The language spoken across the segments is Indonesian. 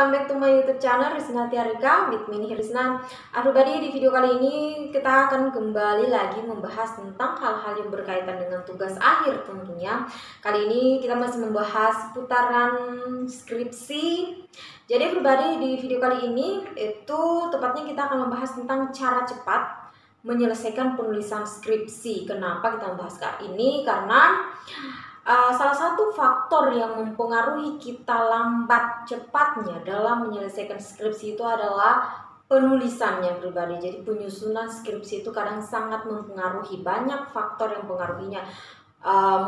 welcome back to my YouTube channel Rizna Tiarika with me Rizna. Everybody, di video kali ini kita akan kembali lagi membahas tentang hal-hal yang berkaitan dengan tugas akhir tentunya. Kali ini kita masih membahas putaran skripsi. Jadi everybody, di video kali ini itu tepatnya kita akan membahas tentang cara cepat menyelesaikan penulisan skripsi. Kenapa kita membahas kali ini? Karena salah satu faktor yang mempengaruhi kita lambat cepatnya dalam menyelesaikan skripsi itu adalah penulisannya pribadi. Jadi penyusunan skripsi itu kadang sangat mempengaruhi, banyak faktor yang mempengaruhinya,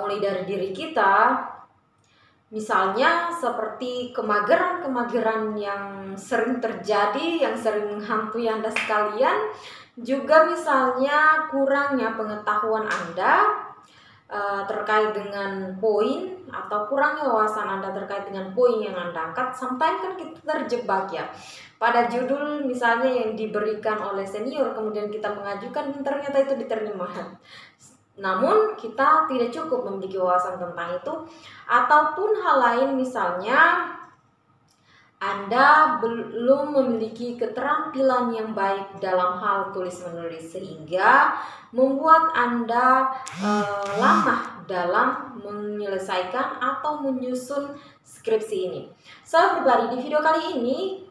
mulai dari diri kita, misalnya seperti kemageran yang sering terjadi, yang sering menghantui Anda sekalian, juga misalnya kurangnya pengetahuan Anda terkait dengan poin, atau kurangnya wawasan Anda terkait dengan poin yang Anda angkat. Sometimes kan kita terjebak ya pada judul misalnya yang diberikan oleh senior, kemudian kita mengajukan, ternyata itu diterima, namun kita tidak cukup memiliki wawasan tentang itu. Ataupun hal lain, misalnya Anda belum memiliki keterampilan yang baik dalam hal tulis menulis, sehingga membuat Anda lama dalam menyelesaikan atau menyusun skripsi ini. So everybody, di video kali ini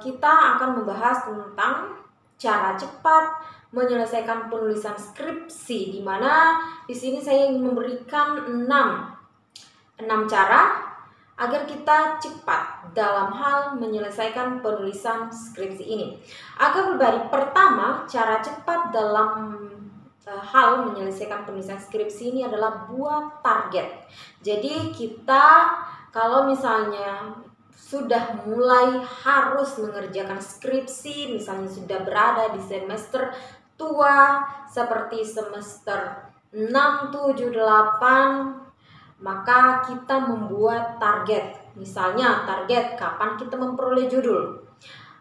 kita akan membahas tentang cara cepat menyelesaikan penulisan skripsi, di mana di sini saya ingin memberikan 6 cara agar kita cepat dalam hal menyelesaikan penulisan skripsi ini. Agar pribadi, pertama, cara cepat dalam hal menyelesaikan penulisan skripsi ini adalah buat target. Jadi kita kalau misalnya sudah mulai harus mengerjakan skripsi, misalnya sudah berada di semester tua seperti semester 6, 7, 8, maka kita membuat target. Misalnya target kapan kita memperoleh judul,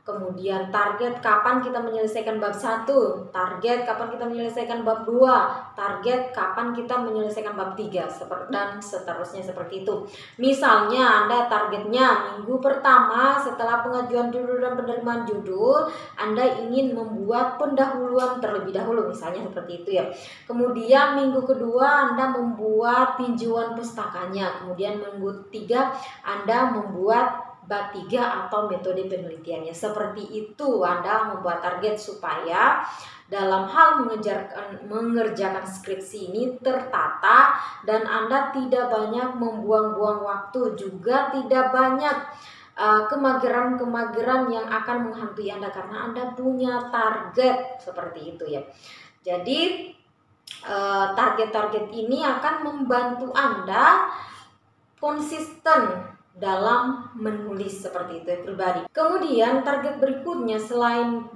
kemudian target kapan kita menyelesaikan bab 1, target kapan kita menyelesaikan bab 2, target kapan kita menyelesaikan bab 3, dan seterusnya seperti itu. Misalnya Anda targetnya minggu pertama setelah pengajuan judul dan penerimaan judul, Anda ingin membuat pendahuluan terlebih dahulu, misalnya seperti itu ya. Kemudian minggu kedua Anda membuat tinjauan pustakanya, kemudian minggu 3 Anda membuat bab 3 atau metode penelitiannya. Seperti itu Anda membuat target supaya dalam hal mengerjakan skripsi ini tertata dan Anda tidak banyak membuang-buang waktu, juga tidak banyak kemageran yang akan menghantui Anda karena Anda punya target, seperti itu ya. Jadi target-target ini akan membantu Anda konsisten dalam menulis, seperti itu ya pribadi. Kemudian target berikutnya selain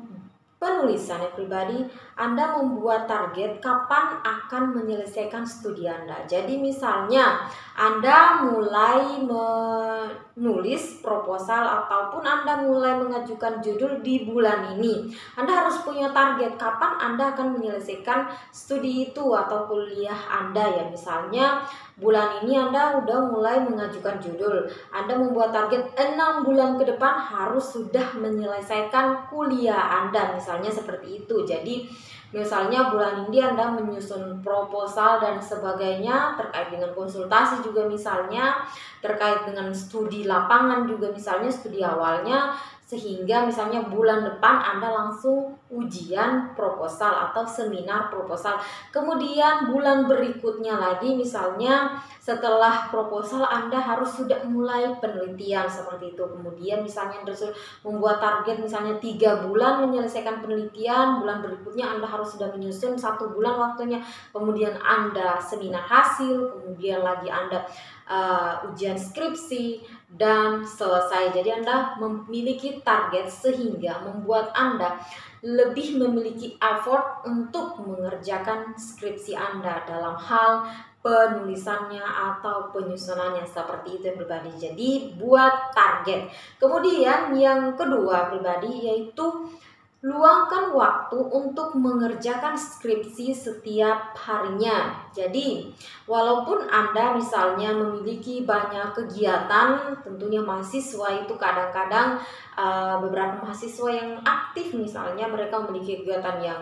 penulisan ya pribadi, Anda membuat target kapan akan menyelesaikan studi Anda. Jadi misalnya Anda mulai menulis proposal ataupun Anda mulai mengajukan judul di bulan ini, Anda harus punya target kapan Anda akan menyelesaikan studi itu atau kuliah Anda ya. Misalnya bulan ini Anda udah mulai mengajukan judul, Anda membuat target 6 bulan ke depan harus sudah menyelesaikan kuliah Anda, misalnya seperti itu. Jadi misalnya bulan ini Anda menyusun proposal dan sebagainya terkait dengan konsultasi, juga misalnya terkait dengan studi lapangan, juga misalnya studi awalnya, sehingga misalnya bulan depan Anda langsung ujian proposal atau seminar proposal. Kemudian bulan berikutnya lagi, misalnya setelah proposal Anda harus sudah mulai penelitian, seperti itu. Kemudian misalnya Anda membuat target misalnya 3 bulan menyelesaikan penelitian, bulan berikutnya Anda harus sudah menyusun 1 bulan waktunya, kemudian Anda seminar hasil, kemudian lagi Anda ujian skripsi dan selesai. Jadi Anda memiliki target sehingga membuat Anda lebih memiliki effort untuk mengerjakan skripsi Anda dalam hal penulisannya atau penyusunannya, seperti itu ya pribadi. Jadi buat target. Kemudian yang kedua pribadi yaitu luangkan waktu untuk mengerjakan skripsi setiap harinya. Jadi, walaupun Anda misalnya memiliki banyak kegiatan, tentunya mahasiswa itu kadang-kadang beberapa mahasiswa yang aktif misalnya mereka memiliki kegiatan yang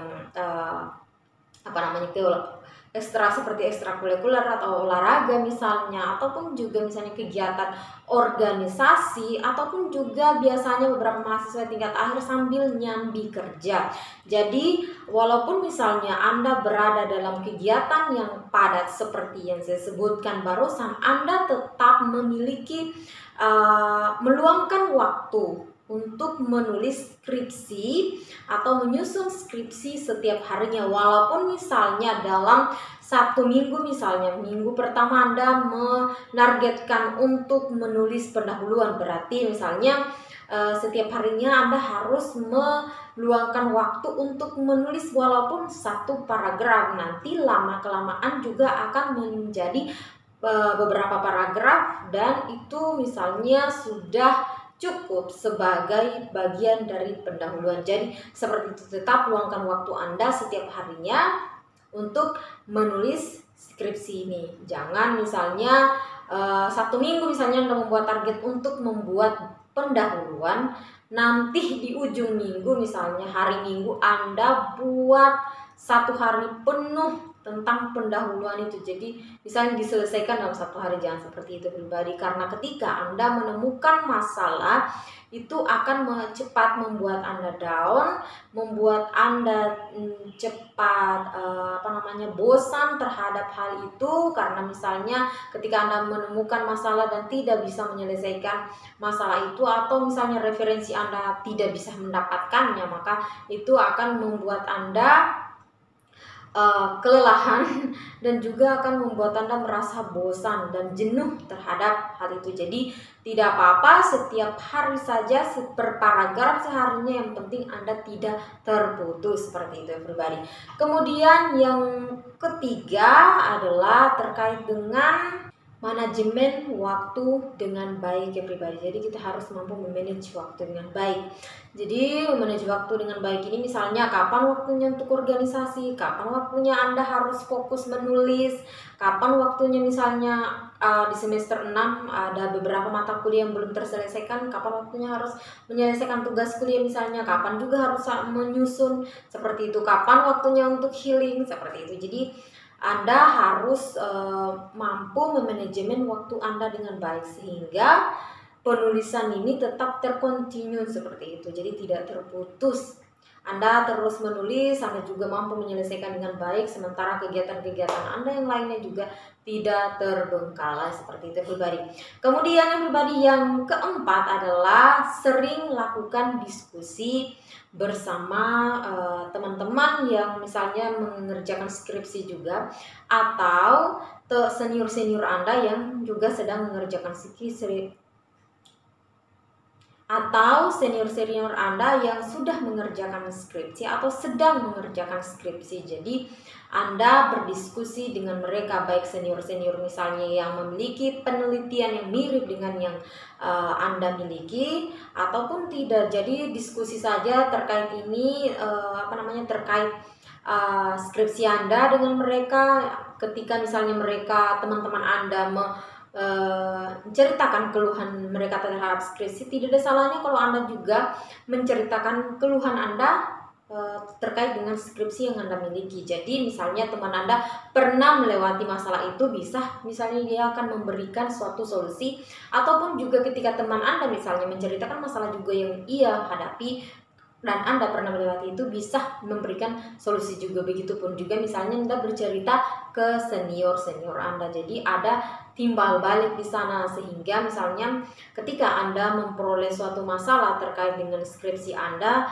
ekstra seperti ekstrakurikuler atau olahraga misalnya, ataupun juga misalnya kegiatan organisasi, ataupun juga biasanya beberapa mahasiswa tingkat akhir sambil nyambi kerja. Jadi walaupun misalnya Anda berada dalam kegiatan yang padat seperti yang saya sebutkan barusan, Anda tetap memiliki meluangkan waktu untuk menulis skripsi atau menyusun skripsi setiap harinya. Walaupun misalnya dalam satu minggu, misalnya minggu pertama Anda menargetkan untuk menulis pendahuluan, berarti misalnya setiap harinya Anda harus meluangkan waktu untuk menulis walaupun satu paragraf. Nanti lama-kelamaan juga akan menjadi beberapa paragraf, dan itu misalnya sudah cukup sebagai bagian dari pendahuluan. Jadi seperti itu, tetap luangkan waktu Anda setiap harinya untuk menulis skripsi ini. Jangan misalnya satu minggu misalnya Anda membuat target untuk membuat pendahuluan, nanti di ujung minggu misalnya hari Minggu Anda buat satu hari penuh tentang pendahuluan itu. Jadi misalnya diselesaikan dalam satu hari, jangan seperti itu pribadi, karena ketika Anda menemukan masalah itu akan cepat membuat Anda down, membuat Anda cepat bosan terhadap hal itu, karena misalnya ketika Anda menemukan masalah dan tidak bisa menyelesaikan masalah itu, atau misalnya referensi Anda tidak bisa mendapatkannya, maka itu akan membuat Anda kelelahan dan juga akan membuat Anda merasa bosan dan jenuh terhadap hal itu. Jadi tidak apa-apa, setiap hari saja per paragraf seharinya, yang penting Anda tidak terputus, seperti itu pribadi. Kemudian yang ketiga adalah terkait dengan manajemen waktu dengan baik ya pribadi. Jadi kita harus mampu memanage waktu dengan baik. Jadi memanage waktu dengan baik ini misalnya kapan waktunya untuk organisasi, kapan waktunya Anda harus fokus menulis, kapan waktunya misalnya di semester 6 ada beberapa mata kuliah yang belum terselesaikan, kapan waktunya harus menyelesaikan tugas kuliah misalnya, kapan juga harus menyusun, seperti itu, kapan waktunya untuk healing, seperti itu. Jadi Anda harus mampu memanajemen waktu Anda dengan baik sehingga penulisan ini tetap terkontinu, seperti itu. Jadi tidak terputus. Anda terus menulis, Anda juga mampu menyelesaikan dengan baik, sementara kegiatan-kegiatan Anda yang lainnya juga tidak terbengkalai, seperti itu pribadi. Kemudian yang pribadi yang keempat adalah sering lakukan diskusi bersama teman-teman yang misalnya mengerjakan skripsi juga, atau senior-senior Anda yang juga sedang mengerjakan skripsi, atau senior-senior Anda yang sudah mengerjakan skripsi atau sedang mengerjakan skripsi. Jadi Anda berdiskusi dengan mereka, baik senior-senior misalnya yang memiliki penelitian yang mirip dengan yang Anda miliki ataupun tidak. Jadi diskusi saja terkait ini terkait skripsi Anda dengan mereka. Ketika misalnya mereka, teman-teman Anda menceritakan keluhan mereka terhadap skripsi, tidak ada salahnya kalau Anda juga menceritakan keluhan Anda terkait dengan skripsi yang Anda miliki. Jadi misalnya teman Anda pernah melewati masalah itu, bisa misalnya dia akan memberikan suatu solusi, ataupun juga ketika teman Anda misalnya menceritakan masalah juga yang ia hadapi dan Anda pernah melewati itu, bisa memberikan solusi juga. Begitupun juga misalnya Anda bercerita ke senior-senior Anda. Jadi ada timbal balik di sana, sehingga misalnya ketika Anda memperoleh suatu masalah terkait dengan skripsi Anda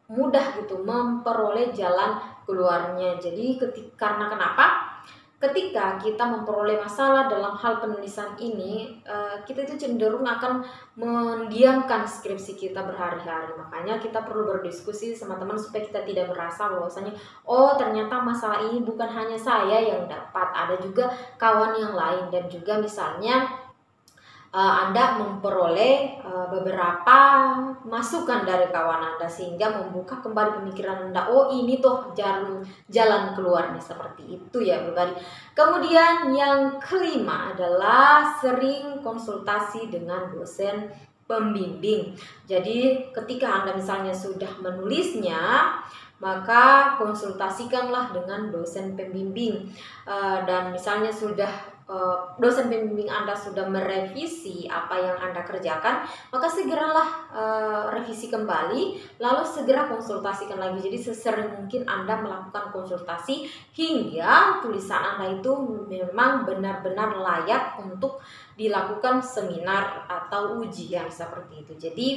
mudah gitu memperoleh jalan keluarnya. Jadi karena kenapa? Ketika kita memperoleh masalah dalam hal penulisan ini, kita itu cenderung akan mendiamkan skripsi kita berhari-hari. Makanya kita perlu berdiskusi sama teman supaya kita tidak merasa bahwasanya oh ternyata masalah ini bukan hanya saya yang dapat, ada juga kawan yang lain. Dan juga misalnya Anda memperoleh beberapa masukan dari kawan Anda sehingga membuka kembali pemikiran Anda. Oh, ini tuh jalan keluarnya, seperti itu ya everybody. Kemudian yang kelima adalah sering konsultasi dengan dosen pembimbing. Jadi ketika Anda misalnya sudah menulisnya, maka konsultasikanlah dengan dosen pembimbing. Dan misalnya sudah dosen pembimbing Anda sudah merevisi apa yang Anda kerjakan, maka segeralah revisi kembali, lalu segera konsultasikan lagi. Jadi sesering mungkin Anda melakukan konsultasi hingga tulisan Anda itu memang benar-benar layak untuk dilakukan seminar atau ujian seperti itu. Jadi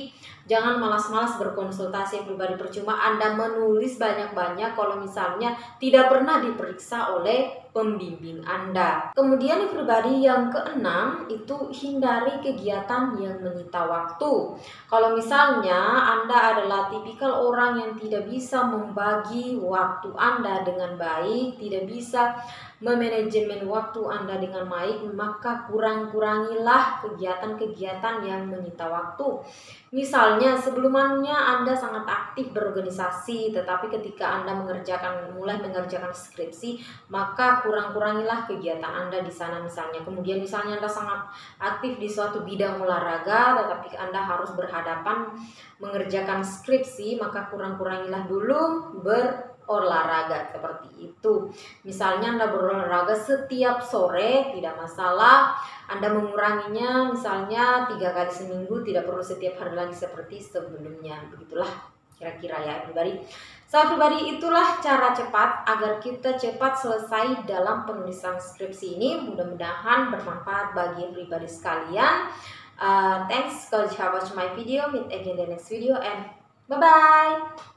jangan malas-malas berkonsultasi pribadi, percuma Anda menulis banyak-banyak kalau misalnya tidak pernah diperiksa oleh pembimbing Anda. Kemudian pribadi yang keenam itu hindari kegiatan yang menyita waktu. Kalau misalnya Anda adalah tipikal orang yang tidak bisa membagi waktu Anda dengan baik, tidak bisa memanajemen waktu Anda dengan baik, maka kurang-kurangilah kegiatan-kegiatan yang menyita waktu. Misalnya sebelumnya Anda sangat aktif berorganisasi, tetapi ketika Anda mulai mengerjakan skripsi, maka kurang-kurangilah kegiatan Anda di sana misalnya. Kemudian misalnya Anda sangat aktif di suatu bidang olahraga, tetapi Anda harus berhadapan mengerjakan skripsi, maka kurang-kurangilah dulu berolahraga seperti itu. Misalnya Anda berolahraga setiap sore, tidak masalah. Anda menguranginya misalnya 3 kali seminggu, tidak perlu setiap hari lagi seperti sebelumnya. Begitulah kira-kira ya everybody. So everybody, itulah cara cepat agar kita cepat selesai dalam penulisan skripsi ini. Mudah-mudahan bermanfaat bagi everybody sekalian. Thanks kalau you have watched my video. Meet again in the next video and bye-bye.